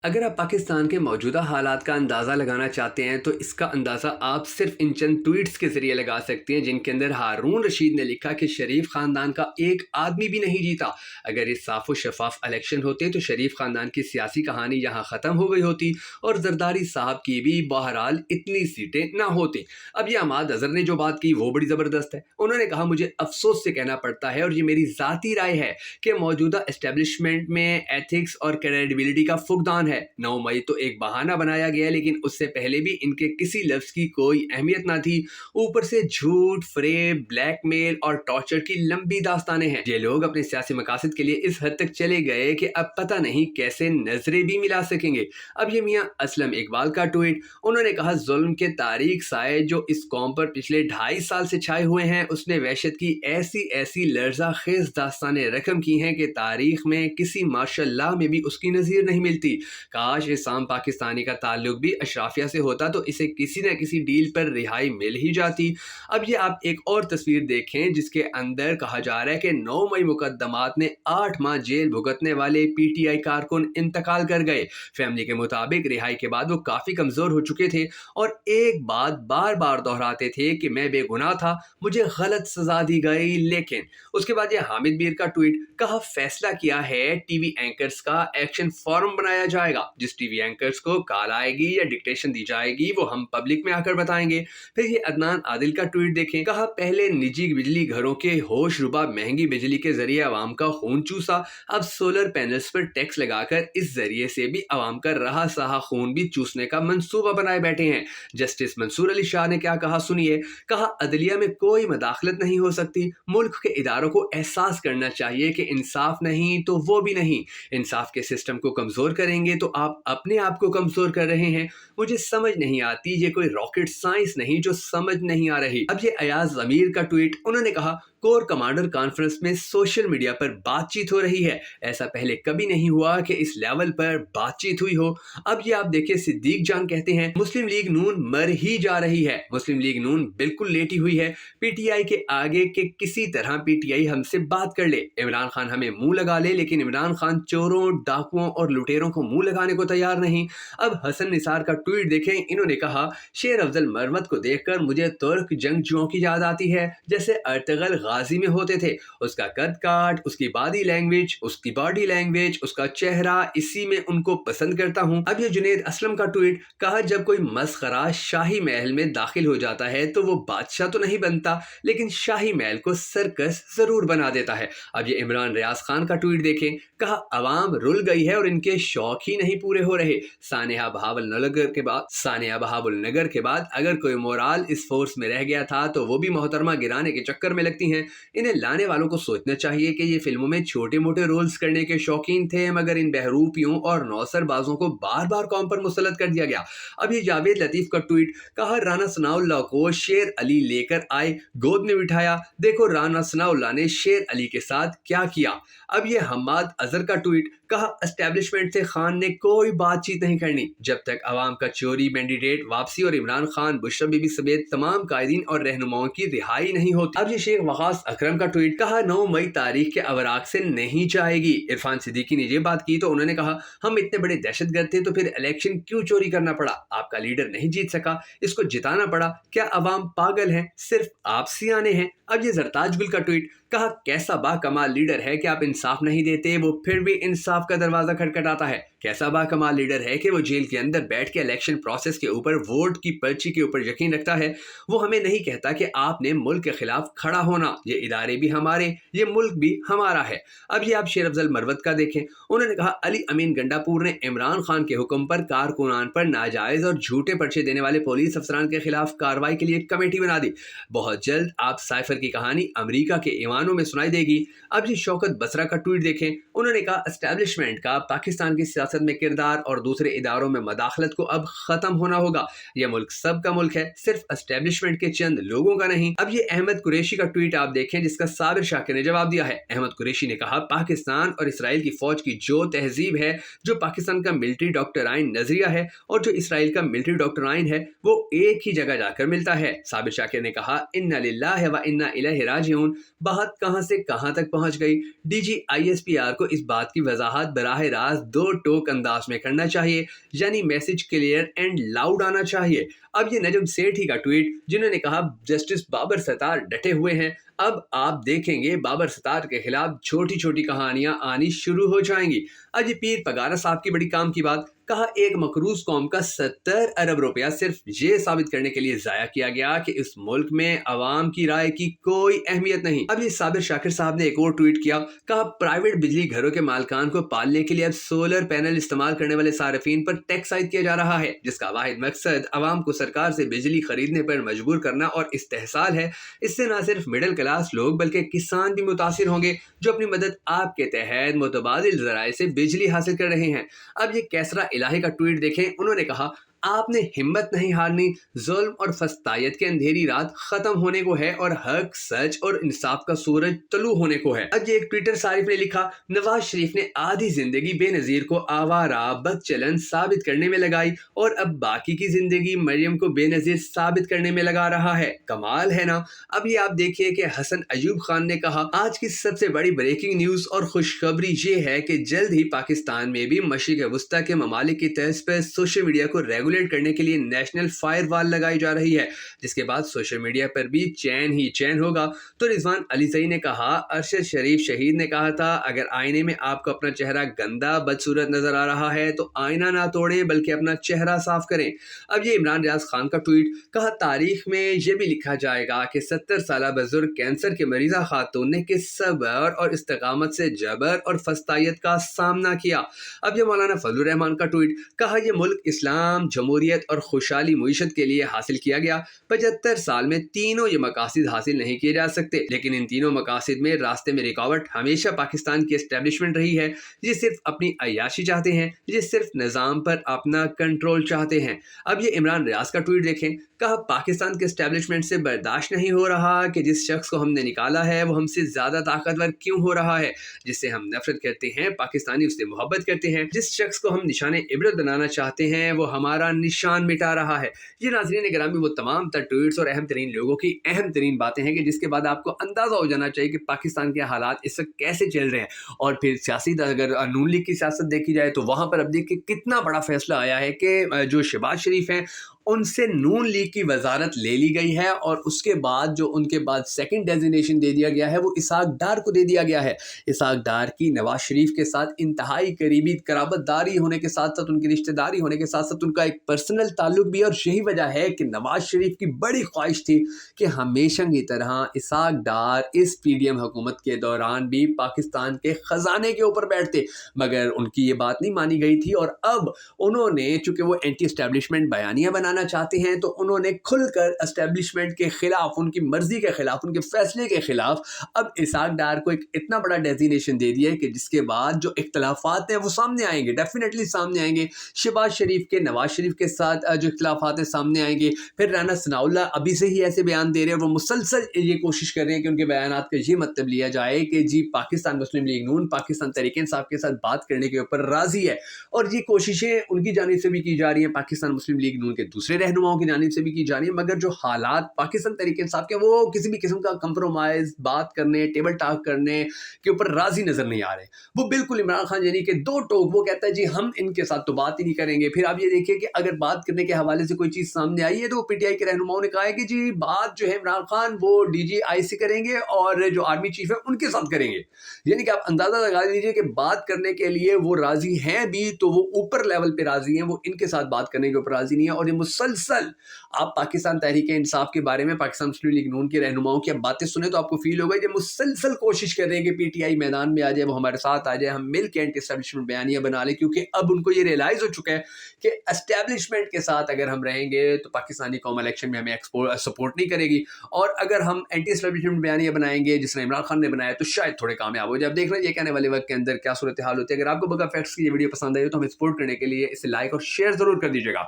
اگر آپ پاکستان کے موجودہ حالات کا اندازہ لگانا چاہتے ہیں تو اس کا اندازہ آپ صرف ان چند ٹویٹس کے ذریعے لگا سکتے ہیں جن کے اندر ہارون رشید نے لکھا کہ شریف خاندان کا ایک آدمی بھی نہیں جیتا۔ اگر یہ صاف و شفاف الیکشن ہوتے تو شریف خاندان کی سیاسی کہانی یہاں ختم ہو گئی ہوتی اور زرداری صاحب کی بھی بہرحال اتنی سیٹیں نہ ہوتی۔ اب یہ عماد اظہر نے جو بات کی وہ بڑی زبردست ہے۔ انہوں نے کہا مجھے افسوس سے کہنا پڑتا ہے اور یہ میری ذاتی رائے ہے کہ موجودہ اسٹیبلشمنٹ میں ایتھکس اور کریڈیبلٹی کا فقدان ہے۔ 9 مئی تو ایک بہانہ بنایا گیا لیکن اس سے پہلے بھی ان کے کسی لفظ کی کوئی اہمیت نہ تھی، اوپر سے جھوٹ، فریب، بلیک میل اور ٹارچر کی لمبی داستانیں ہیں۔ یہ لوگ اپنے سیاسی مقاصد کے لیے اس حد تک چلے گئے کہ اب پتہ نہیں کیسے نظریں بھی ملا سکیں گے۔ اب یہ میاں اسلم اقبال کا ٹویٹ، انہوں نے کہا ظلم کے تاریک سائے جو اس قوم پر پچھلے 2.5 سال سے چھائے ہوئے ہیں، اس نے وحشت کی ایسی لرزہ خیز داستانیں رقم کی ہیں کہ تاریخ میں کسی ماشاء اللہ میں بھی اس کی نظیر نہیں ملتی۔ کاش اسام پاکستانی کا تعلق بھی اشرافیہ سے ہوتا تو اسے کسی نہ کسی ڈیل پر رہائی مل ہی جاتی۔ اب یہ آپ ایک اور تصویر دیکھیں جس کے اندر کہا جا رہا ہے کہ 9 مئی مقدمات نے 8 ماہ جیل بھگتنے والے پی ٹی آئی کارکن انتقال کر گئے۔ فیملی کے مطابق رہائی کے بعد وہ کافی کمزور ہو چکے تھے اور ایک بات بار بار دہراتے تھے کہ میں بے گناہ تھا، مجھے غلط سزا دی گئی۔ لیکن اس کے بعد یہ حامد میر کا ٹویٹ، کہا فیصلہ کیا ہے ٹی وی اینکرز کا ایکشن فورم بنایا جائے گا، جس ٹی وی اینکرز کو کال آئے گی یا ڈکٹیشن دی جائے گی وہ ہم پبلک میں آ کر بتائیں گے۔ پھر یہ عدنان عادل کا ٹویٹ دیکھیں، کہا پہلے نجی بجلی گھروں کے ہوش ربا مہنگی بجلی کے ذریعے عوام کا خون چوسا، اب سولر پینلز پر ٹیکس لگا کر اس ذریعے سے بھی عوام کا رہا سہا خون بھی چوسنے کا منصوبہ بنائے بیٹھے ہیں۔ جسٹس منصور علی شاہ نے کیا کہا سنیے، کہا عدلیہ میں کوئی مداخلت نہیں ہو سکتی، ملک کے اداروں کو احساس کرنا چاہیے کہ انصاف نہیں تو وہ بھی نہیں، انصاف کے سسٹم کو کمزور کریں گے تو آپ اپنے آپ کو کمزور کر رہے ہیں۔ مجھے سمجھ نہیں آتی، یہ کوئی راکٹ سائنس نہیں جو سمجھ نہیں آ رہی۔ اب یہ ایاز ضمیر کا ٹویٹ، انہوں نے کہا کور کمانڈر کانفرنس میں سوشل میڈیا پر بات چیت ہو رہی ہے، ایسا پہلے کبھی نہیں ہوا کہ اس لیول پر بات چیت ہوئی ہو۔ اب یہ آپ دیکھیں صدیق جان کہتے ہیں مسلم لیگ نون مر ہی جا رہی ہے، مسلم لیگ نون بالکل لیٹی ہوئی ہے، پی ٹی آئی کے آگے کہ کسی طرح پی ٹی آئی ہم سے بات کر لے، عمران خان ہمیں منہ لگا لے، لیکن عمران خان چوروں، ڈاکوؤں اور لٹیروں کو منہ لگانے کو تیار نہیں۔ اب حسن نثار کا ٹویٹ دیکھیں، انہوں نے کہا شیر افضل مرمت کو دیکھ کر مجھے ترک جنگجوؤں کی یاد آتی ہے جیسے ارطغرل غازی میں ہوتے تھے، اس کا قد کاٹ، اس کی باڈی لینگویج، اس کا چہرہ، اسی میں ان کو پسند کرتا ہوں۔ اب یہ جنید اسلم کا ٹویٹ، کہا جب کوئی مسخرہ شاہی محل میں داخل ہو جاتا ہے تو وہ بادشاہ تو نہیں بنتا لیکن شاہی محل کو سرکس ضرور بنا دیتا ہے۔ اب یہ عمران ریاض خان کا ٹویٹ دیکھیں، کہا عوام رل گئی ہے اور ان کے شوق ہی نہیں پورے ہو رہے۔ سانحہ بہاول نگر کے بعد اگر کوئی مورال اس فورس میں رہ گیا تھا تو وہ بھی محترمہ گرانے کے چکر میں لگتی ہیں۔ انہیں لانے والوں کو سوچنا چاہیے کہ یہ فلموں میں چھوٹے موٹے رولز کرنے کے شوقین تھے مگر ان بہروپیوں اور نوسر بازوں کو بار بار قوم پر مسلط کر دیا گیا۔ اب یہ جاوید لطیف کا ٹویٹ، کہا رانا ثناء اللہ کو شیر علی لے کر آئے، گود میں بٹھایا، دیکھو رانا ثناء اللہ نے شیر علی کے ساتھ کیا کیا۔ اب یہ حماد اظہر کا ٹویٹ، کہا اسٹیبلشمنٹ سے خان نے کوئی بات چیت نہیں کرنی جب تک عوام کا چوری مینڈیٹ واپسی اور عمران خان، بشرا بی بی سمیت تمام قائدین اور رہنماؤں کی رہائی نہیں ہوتی۔ اب یہ شیخ وقاص اکرم کا ٹویٹ، کہا 9 مئی تاریخ کے اوراق سے نہیں جائے گی۔ عرفان صدیقی نے یہ بات کی تو انہوں نے کہا ہم اتنے بڑے دہشت گرد تھے تو پھر الیکشن کیوں چوری کرنا پڑا، آپ کا لیڈر نہیں جیت سکا، اس کو جتانا پڑا، کیا عوام پاگل ہیں، صرف آپ سیانے ہیں۔ اب یہ زرتاج گل کا ٹویٹ، کہا کیسا با کمال لیڈر ہے کہ آپ انصاف نہیں دیتے، وہ پھر بھی انصاف کا دروازہ کھٹکھٹاتا ہے، کیسا با کمال لیڈر ہے کہ وہ جیل کے اندر بیٹھ کے الیکشن پروسیس کے اوپر، ووٹ کی پرچی کے اوپر یقین رکھتا ہے، وہ ہمیں نہیں کہتا کہ آپ نے ملک کے خلاف کھڑا ہونا، یہ ادارے بھی ہمارے، یہ ملک بھی ہمارا ہے۔ اب یہ آپ شیر افضل مروت کا دیکھیں، انہوں نے کہا علی امین گنڈا پور نے عمران خان کے حکم پر کارکنان پر ناجائز اور جھوٹے پرچے دینے والے پولیس افسران کے خلاف کارروائی کے لیے ایک کمیٹی بنا دی، بہت جلد آپ سائفر کی کہانی امریکہ کے ایوانوں میں سنائی دے گی۔ اب یہ شوکت بسرا کا ٹویٹ دیکھیں، انہوں نے کہا اسٹیبلشمنٹ کا پاکستان کی سیاست میں کردار اور دوسرے اداروں میں مداخلت کو اب ختم ہونا ہوگا، یہ ملک سب کا ملک ہے، صرف اسٹیبلشمنٹ کے چند لوگوں کا نہیں۔ اب یہ احمد قریشی کا ٹویٹ آپ دیکھیں جس کا صابر شاکر نے جواب دیا ہے۔ احمد قریشی نے کہا پاکستان اور اسرائیل کی فوج کی جو تہذیب ہے، جو پاکستان کا ملٹری ڈاکٹرائن نظریہ ہے اور جو اسرائیل کا ملٹری ڈاکٹرائن ہے، وہ ایک ہی جگہ جا کر ملتا ہے۔ صابر شاکر نے کہا انا للہ و انا الیہ راجعون، بات کہاں سے کہاں تک پہنچ گئی۔ D G I S P R کو اس بات کی وضاحت براہ راست 2 ٹوک पुरजोक अंदाज में करना चाहिए, यानी मैसेज क्लियर एंड लाउड आना चाहिए। अब ये नजम सेठ ही का ट्वीट, जिन्होंने कहा जस्टिस बाबर सत्तार डटे हुए हैं, अब आप देखेंगे बाबर सत्तार के खिलाफ छोटी छोटी कहानियां आनी शुरू हो जाएंगी। अब ये पीर पगारा साहब की बड़ी काम की बात, कहा एक मकरूज कौम का 70 अरब रुपया सिर्फ ये साबित करने के लिए जाया किया गया कि इस मुल्क में अवाम की राय की कोई अहमियत नहीं। अब ये साबिर शाकिर साहब ने एक और ट्वीट किया, कहा प्राइवेट बिजली घरों के मालकान को पालने के लिए अब सोलर पैनल इस्तेमाल करने वाले सार्फिन पर टैक्स आयद किया जा रहा है, जिसका वाहिद मकसद अवाम को सरकार से बिजली खरीदने पर मजबूर करना और इस्तेहसाल है। इससे न सिर्फ मिडिल क्लास लोग बल्कि किसान भी मुतासिर होंगे, जो अपनी मदद आपके तहत मुतबादिल जराए से बिजली हासिल कर रहे हैं। अब ये कैसरा इलाही का ट्वीट देखें, उन्होंने कहा आपने हिम्मत नहीं हारनी, जुल्म और फस्तायत की अंधेरी रात खत्म होने को है और हक सच और इंसाफ का सूरज तलू होने को है। अब एक ट्विटर सारिफ ने लिखा, नवाज शरीफ ने आधी जिंदगी बेनजीर को आवारा बदचलन साबित करने में लगाई और अब बाकी की जिंदगी मरियम को बेनजीर साबित करने में लगा रहा है। कमाल है ना। अब ये आप देखिए कि हसन अयूब खान ने कहा, आज की सबसे बड़ी ब्रेकिंग न्यूज और खुशखबरी ये है कि जल्द ही पाकिस्तान में भी मशरिक वस्ता के ममालिक की तर्ज पर सोशल मीडिया को रेगुलेट करने के लिए नेशनल फायर वॉल लगाई जा रही है, जिसके बाद सोशल मीडिया पर भी चैन ही चैन होगा। तो रिजवान अलीजई ने कहा, अरशद शरीफ शहीद ने कहा था, अगर आईने में आपको अपना चेहरा गंदा बदसूरत नजर आ रहा है तो आईना ना तोड़ें बल्कि अपना चेहरा साफ करें। अब ये इमरान रियाज खान का ट्वीट, कहा तारीख में ये भी लिखा जाएगा कि 70 साल बुजुर्ग कैंसर के मरीजा खातून ने किस सब्र और इस्तिकामत से जबर और फस्तायत का सामना किया। अब ये मौलाना फजलुर रहमान का ट्वीट, कहा यह मुल्क इस्लाम, जमहूरियत और खुशहाली मुईशत के लिए हासिल किया गया। 75 साल में तीनों ये मकासद हासिल नहीं किए जा सकते, लेकिन इन तीनों मकासद में रास्ते में रुकावट हमेशा पाकिस्तान की एस्टेब्लिशमेंट रही है, ये सिर्फ अपनी अय्याशी चाहते हैं, ये सिर्फ निज़ाम पर अपना कंट्रोल चाहते हैं। अब ये इमरान रियाज का ट्वीट देखें, कहा पाकिस्तान के एस्टेब्लिशमेंट से बर्दाश्त नहीं हो रहा कि जिस शख्स को हमने निकाला है वो हमसे ज्यादा ताकतवर क्यों हो रहा है, जिससे हम नफरत करते हैं पाकिस्तानी उससे मोहब्बत करते हैं, जिस शख्स को हम निशाने इबरत बनाना चाहते हैं वो हमारा निशान मिटा रहा है। ये नाज़रीन गिरामी वो तमाम तर ट्वीट्स और अहम तरीन लोगों की अहम तरीन बातें हैं कि जिसके बाद आपको अंदाजा हो जाना चाहिए कि पाकिस्तान के हालात इस वक्त कैसे चल रहे हैं। और फिर सियासी अगर नून लीग की सियासत देखी जाए तो वहां पर अब देखिए कितना बड़ा फैसला आया है कि जो शहबाज शरीफ हैं उनसे नून लीग की वजारत ले ली गई है और उसके बाद जो उनके बाद सेकंड डेजिग्नेशन दे दिया गया है वो इसहाक डार को दे दिया गया है। इसहाक डार की नवाज शरीफ के साथ इंतहाई करीबी कराबतदारी होने के साथ साथ उनकी रिश्तेदारी होने के साथ साथ उनका एक पर्सनल ताल्लुक भी, और यही वजह है कि नवाज शरीफ की बड़ी ख्वाहिश थी कि हमेशा की तरह इसहाक डार इस पीडीएम हुकूमत के दौरान भी पाकिस्तान के खजाने के ऊपर बैठते, मगर उनकी ये बात नहीं मानी गई थी। और अब उन्होंने, चूंकि वो एंटी एस्टेब्लिशमेंट बयानियां बनाना चाहते हैं, तो उन्होंने खुलकर एस्टेब्लिशमेंट के खिलाफ, उनकी मर्जी के खिलाफ, उनके फैसले के खिलाफ अब इसहाक डार को एक इतना बड़ा डेजिग्नेशन दे दिया है कि जिसके बाद जो इख्तलाफात हैं वो सामने आएंगे, डेफिनेटली सामने आएंगे। शहबाज शरीफ के नवाज शरीफ के साथ जो इख्तलाफात हैं सामने आएंगे। फिर राना सनाउल्लाह अभी से ही ऐसे बयान दे रहे हैं, वो मुसलसल ये कोशिश कर रहे हैं कि उनके बयानात का ये मतलब लिया जाए कि जी पाकिस्तान मुस्लिम लीग नून पाकिस्तान तहरीक इंसाफ के साथ बात करने के ऊपर राजी है, और ये कोशिशें उनकी जानिब से भी की जा रही हैं, पाकिस्तान मुस्लिम लीग नून के दूसरे रहनुमाओं की जानिब से भी की जा रही है। मगर जो हालात पाकिस्तान तहरीक इंसाफ के, वो किसी भी किस्म का कंप्रोमाइज, बात करने, टेबल टॉक करने के ऊपर राजी नजर नहीं आ रहे। वो बिल्कुल इमरान खान यानी कि दो टोक, वो कहता है जी हम इनके साथ तो बात ही नहीं करेंगे। फिर आप ये देखिए कि अगर बात करने के हवाले से कोई चीज सामने आई है तो पीटीआई के रहनुमाओं ने कहा है कि जी बात जो है इमरान खान वो डीजीआई से करेंगे और जो आर्मी चीफ है उनके साथ करेंगे। यानी कि आप अंदाजा लगा लीजिए कि बात करने के लिए वो राजी हैं भी, तो वो ऊपर लेवल पे राजी हैं, वो इनके साथ बात करने के ऊपर राजी नहीं है। और ये मुसलसल आप पाकिस्तान तहरीक इंसाफ के बारे में, पाकिस्तान मुस्लिम लीग नून के रहनुमाओं की बातें सुने तो आपको फील होगा कि मुसलसल कोशिश कर रहे हैं कि पीटीआई मैदान में आ जाए, वो हमारे साथ आ जाए, हम मिल के एंटी एस्टेब्लिशमेंट बयानियां बना ले, क्योंकि अब उनको ये रियलाइज हो चुका है कि एस्टेब्लिशमेंट के साथ अगर हम रहेंगे तो पाकिस्तानी कौम इलेक्शन में हमें सपोर्ट नहीं करेगी, और अगर हम एंटी एस्टेब्लिशमेंट बयानियां बनाएंगे जिसने इमरान खान ने बनाया तो शायद थोड़े कामयाब हो जाए। अब देख रहे हैं ये कहने वाले वक्त के अंदर क्या सूरत हाल होती है। अगर आपको बगा फैक्ट्स की ये वीडियो पसंद आई हो तो हमें सपोर्ट करने के लिए इसे लाइक और शेयर जरूर कर दीजिएगा।